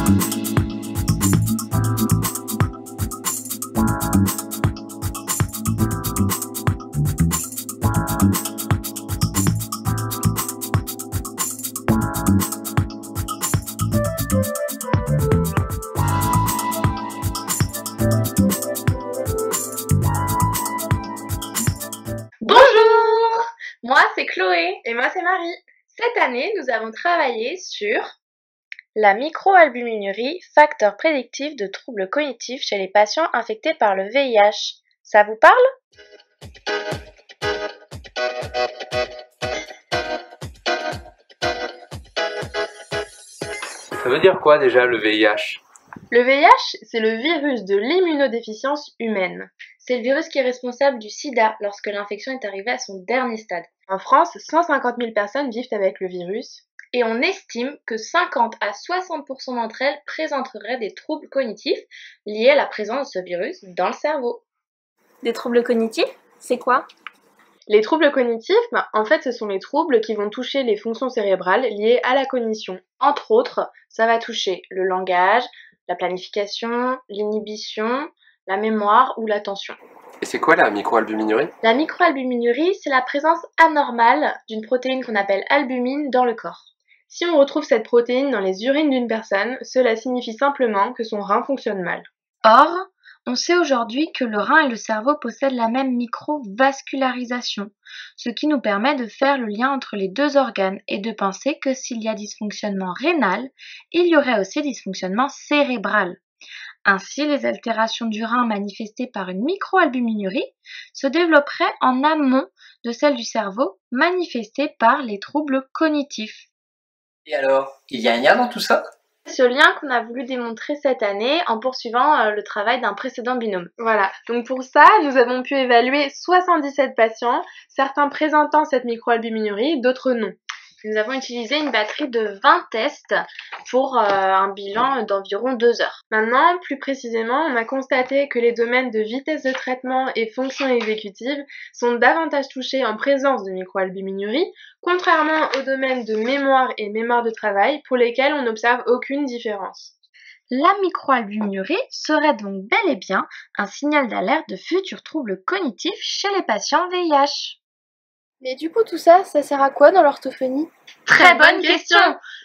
Bonjour! Moi c'est Chloé. Et moi c'est Marie. Cette année, nous avons travaillé sur la microalbuminurie, facteur prédictif de troubles cognitifs chez les patients infectés par le VIH. Ça vous parle? Ça veut dire quoi déjà le VIH? Le VIH, c'est le virus de l'immunodéficience humaine. C'est le virus qui est responsable du sida lorsque l'infection est arrivée à son dernier stade. En France, 150 000 personnes vivent avec le virus. Et on estime que 50 à 60% d'entre elles présenteraient des troubles cognitifs liés à la présence de ce virus dans le cerveau. Des troubles cognitifs, c'est quoi? Les troubles cognitifs, en fait, ce sont les troubles qui vont toucher les fonctions cérébrales liées à la cognition. Entre autres, ça va toucher le langage, la planification, l'inhibition, la mémoire ou l'attention. Et c'est quoi la microalbuminurie? La microalbuminurie, c'est la présence anormale d'une protéine qu'on appelle albumine dans le corps. Si on retrouve cette protéine dans les urines d'une personne, cela signifie simplement que son rein fonctionne mal. Or, on sait aujourd'hui que le rein et le cerveau possèdent la même microvascularisation, ce qui nous permet de faire le lien entre les deux organes et de penser que s'il y a dysfonctionnement rénal, il y aurait aussi dysfonctionnement cérébral. Ainsi, les altérations du rein manifestées par une microalbuminurie se développeraient en amont de celles du cerveau manifestées par les troubles cognitifs. Et alors, il y a un lien dans tout ça? Ce lien qu'on a voulu démontrer cette année en poursuivant le travail d'un précédent binôme. Voilà, donc pour ça, nous avons pu évaluer 77 patients, certains présentant cette microalbuminurie, d'autres non. Nous avons utilisé une batterie de 20 tests pour un bilan d'environ 2 heures. Maintenant, plus précisément, on a constaté que les domaines de vitesse de traitement et fonction exécutive sont davantage touchés en présence de microalbuminurie, contrairement aux domaines de mémoire et mémoire de travail pour lesquels on n'observe aucune différence. La microalbuminurie serait donc bel et bien un signal d'alerte de futurs troubles cognitifs chez les patients VIH. Mais du coup, tout ça, ça sert à quoi dans l'orthophonie? Très bonne question!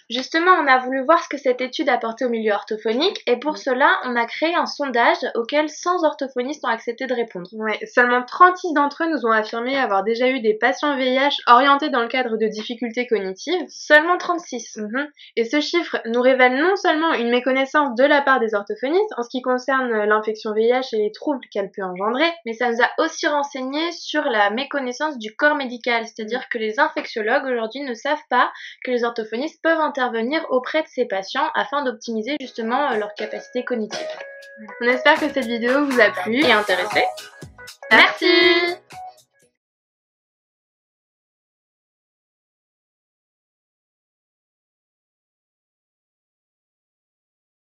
Justement, on a voulu voir ce que cette étude apportait au milieu orthophonique et pour cela, on a créé un sondage auquel 100 orthophonistes ont accepté de répondre. Ouais, seulement 36 d'entre eux nous ont affirmé avoir déjà eu des patients VIH orientés dans le cadre de difficultés cognitives. Seulement 36. Et ce chiffre nous révèle non seulement une méconnaissance de la part des orthophonistes en ce qui concerne l'infection VIH et les troubles qu'elle peut engendrer, mais ça nous a aussi renseigné sur la méconnaissance du corps médical, c'est-à-dire que les infectiologues aujourd'hui ne savent pas que les orthophonistes peuvent intervenir auprès de ces patients afin d'optimiser justement leur capacité cognitive. On espère que cette vidéo vous a plu et intéressé. Merci!